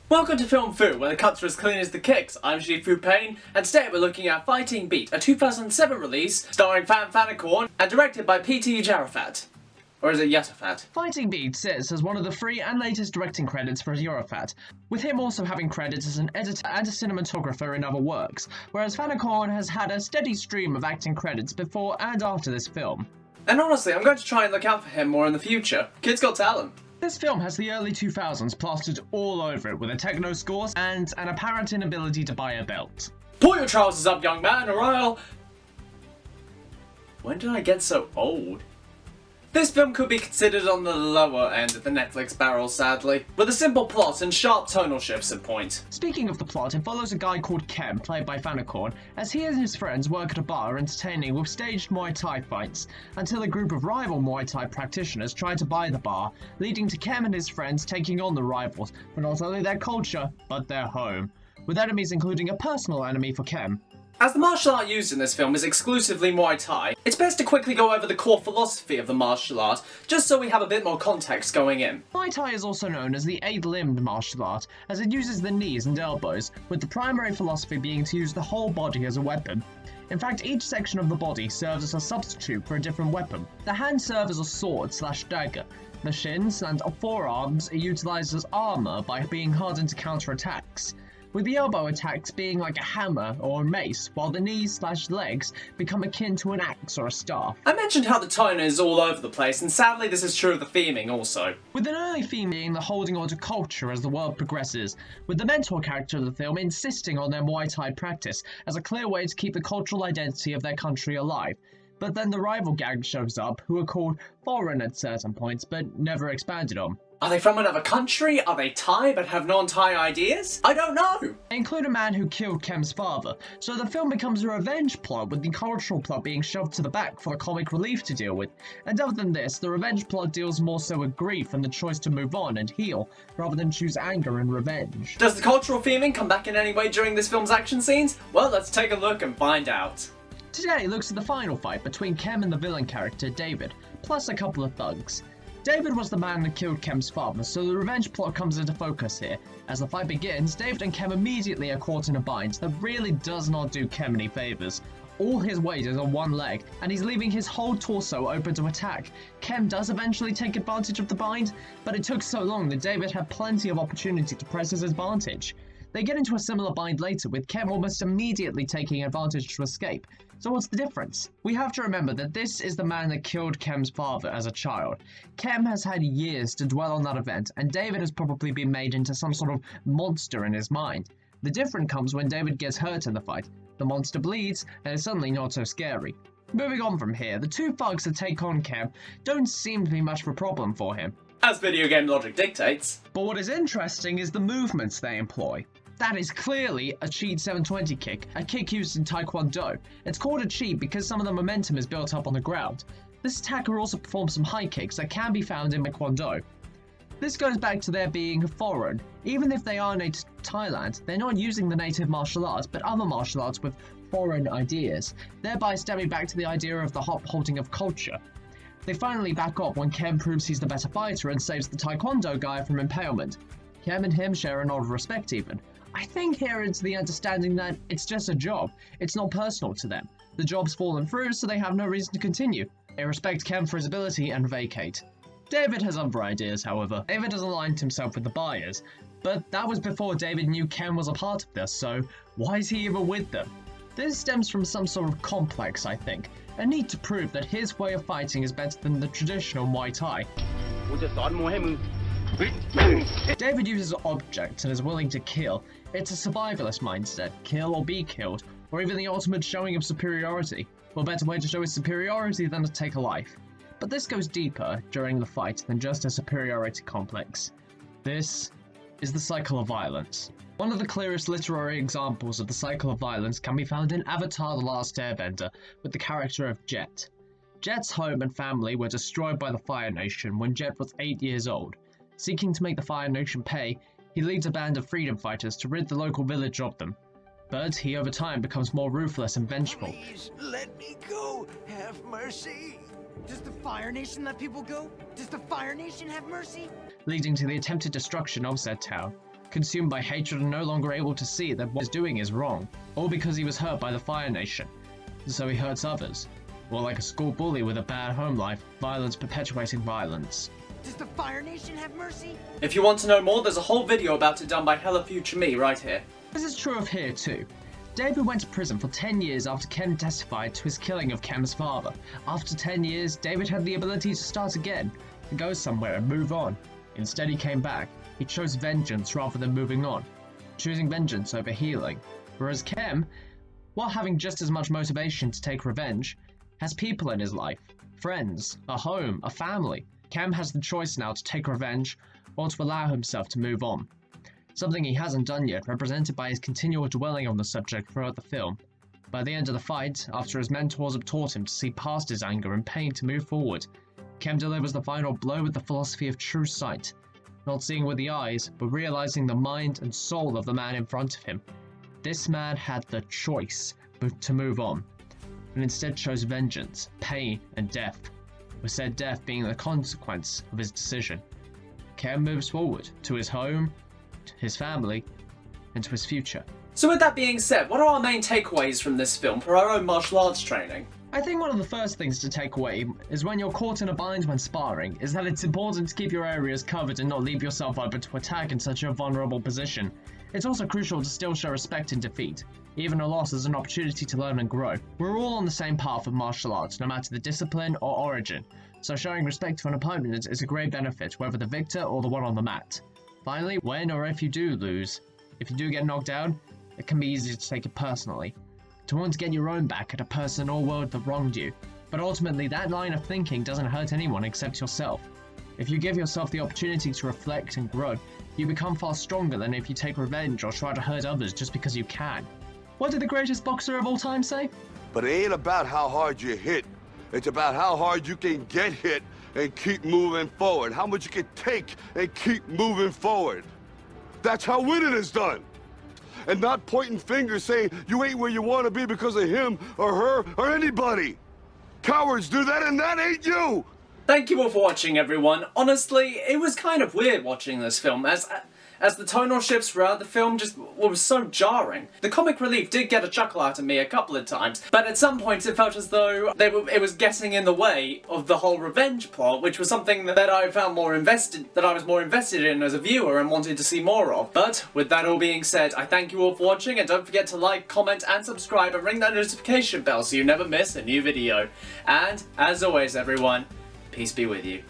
Welcome to Film Fu, where the cuts are as clean as the kicks. I'm Shifu Payne, and today we're looking at Fighting Beat, a 2007 release starring Than Thanakorn and directed by Piti Jaturaphat. Or is it Jaturaphat? Fighting Beat sits as one of the free and latest directing credits for Jaturaphat, with him also having credits as an editor and a cinematographer in other works, whereas Thanakorn has had a steady stream of acting credits before and after this film. And honestly, I'm going to try and look out for him more in the future. Kid's got talent. This film has the early 2000s plastered all over it with a techno score and an apparent inability to buy a belt. Pull your trousers up, young man, or I'll... When did I get so old? This film could be considered on the lower end of the Netflix barrel, sadly, with a simple plot and sharp tonal shifts at point. Speaking of the plot, it follows a guy called Kem, played by Thanakorn, as he and his friends work at a bar entertaining with staged Muay Thai fights, until a group of rival Muay Thai practitioners try to buy the bar, leading to Kem and his friends taking on the rivals for not only their culture, but their home, with enemies including a personal enemy for Kem. As the martial art used in this film is exclusively Muay Thai, it's best to quickly go over the core philosophy of the martial art, just so we have a bit more context going in. Muay Thai is also known as the eight-limbed martial art, as it uses the knees and elbows, with the primary philosophy being to use the whole body as a weapon. In fact, each section of the body serves as a substitute for a different weapon. The hands serve as a sword/dagger. The shins and forearms are utilised as armour by being hardened to counter-attacks, with the elbow attacks being like a hammer or a mace, while the knees/legs become akin to an axe or a staff. I mentioned how the tone is all over the place, and sadly this is true of the theming also. With an early theme being the holding on to culture as the world progresses, with the mentor character of the film insisting on their Muay Thai practice as a clear way to keep the cultural identity of their country alive. But then the rival gang shows up, who are called foreign at certain points, but never expanded on. Are they from another country? Are they Thai but have non-Thai ideas? I don't know! They include a man who killed Kem's father, so the film becomes a revenge plot, with the cultural plot being shoved to the back for the comic relief to deal with. And other than this, the revenge plot deals more so with grief and the choice to move on and heal, rather than choose anger and revenge. Does the cultural theming come back in any way during this film's action scenes? Well, let's take a look and find out. Today looks at the final fight between Kem and the villain character, David, plus a couple of thugs. David was the man that killed Kem's father, so the revenge plot comes into focus here. As the fight begins, David and Kem immediately are caught in a bind that really does not do Kem any favours. All his weight is on one leg, and he's leaving his whole torso open to attack. Kem does eventually take advantage of the bind, but it took so long that David had plenty of opportunity to press his advantage. They get into a similar bind later, with Kem almost immediately taking advantage to escape. So what's the difference? We have to remember that this is the man that killed Kem's father as a child. Kem has had years to dwell on that event, and David has probably been made into some sort of monster in his mind. The difference comes when David gets hurt in the fight. The monster bleeds, and is suddenly not so scary. Moving on from here, the two thugs that take on Kem don't seem to be much of a problem for him, as video game logic dictates. But what is interesting is the movements they employ. That is clearly a cheat 720 kick, a kick used in Taekwondo. It's called a cheat because some of the momentum is built up on the ground. This attacker also performs some high kicks that can be found in Taekwondo. This goes back to their being foreign. Even if they are native to Thailand, they're not using the native martial arts, but other martial arts with foreign ideas, thereby stemming back to the idea of the holding of culture. They finally back off when Kem proves he's the better fighter and saves the Taekwondo guy from impalement. Kem and him share a nod of respect even. I think here it's the understanding that it's just a job. It's not personal to them. The job's fallen through, so they have no reason to continue. They respect Kem for his ability and vacate. David has other ideas, however. David has aligned himself with the buyers, but that was before David knew Kem was a part of this, so why is he even with them? This stems from some sort of complex, I think, a need to prove that his way of fighting is better than the traditional Muay Thai. David uses objects and is willing to kill. It's a survivalist mindset, kill or be killed, or even the ultimate showing of superiority. What better way to show his superiority than to take a life? But this goes deeper during the fight than just a superiority complex. This is the cycle of violence. One of the clearest literary examples of the cycle of violence can be found in Avatar: The Last Airbender, with the character of Jet. Jet's home and family were destroyed by the Fire Nation when Jet was 8 years old. Seeking to make the Fire Nation pay, he leads a band of freedom fighters to rid the local village of them. But he over time becomes more ruthless and vengeful. Please, let me go. Have mercy. Does the Fire Nation let people go? Does the Fire Nation have mercy? Leading to the attempted destruction of said town. consumed by hatred and no longer able to see that what he's doing is wrong, all because he was hurt by the Fire Nation, and so he hurts others. Or like a school bully with a bad home life, violence perpetuating violence. Does the Fire Nation have mercy? If you want to know more, there's a whole video about it done by Hella Future Me right here. This is true of here too. David went to prison for 10 years after Kem testified to his killing of Kem's father. After 10 years, David had the ability to start again, to go somewhere and move on. Instead, he came back. He chose vengeance rather than moving on, choosing vengeance over healing. Whereas Kem, while having just as much motivation to take revenge, has people in his life, friends, a home, a family. Kem has the choice now to take revenge or to allow himself to move on. Something he hasn't done yet, represented by his continual dwelling on the subject throughout the film. By the end of the fight, after his mentors have taught him to see past his anger and pain to move forward, Kem delivers the final blow with the philosophy of true sight, not seeing with the eyes, but realizing the mind and soul of the man in front of him. This man had the choice to move on, and instead chose vengeance, pain, and death, with said death being the consequence of his decision. Kem moves forward to his home, to his family, and to his future. So with that being said, what are our main takeaways from this film for our own martial arts training? I think one of the first things to take away is when you're caught in a bind when sparring, is that it's important to keep your areas covered and not leave yourself open to attack in such a vulnerable position. It's also crucial to still show respect in defeat. Even a loss is an opportunity to learn and grow. We're all on the same path of martial arts, no matter the discipline or origin, so showing respect to an opponent is a great benefit, whether the victor or the one on the mat. Finally, when or if you do lose, if you do get knocked down, it can be easy to take it personally, to want to get your own back at a person or world that wronged you. But ultimately, that line of thinking doesn't hurt anyone except yourself. If you give yourself the opportunity to reflect and grow, you become far stronger than if you take revenge or try to hurt others just because you can. What did the greatest boxer of all time say? But it ain't about how hard you hit. It's about how hard you can get hit and keep moving forward. How much you can take and keep moving forward. That's how winning is done. And not pointing fingers saying you ain't where you want to be because of him or her or anybody. Cowards do that and that ain't you. Thank you all for watching, everyone. Honestly, it was kind of weird watching this film, as the tonal shifts throughout the film just was so jarring. The comic relief did get a chuckle out of me a couple of times, but at some points it felt as though it was getting in the way of the whole revenge plot, which was something that I found that I was more invested in as a viewer and wanted to see more of. But with that all being said, I thank you all for watching, and don't forget to like, comment, and subscribe, and ring that notification bell so you never miss a new video. And as always, everyone, peace be with you.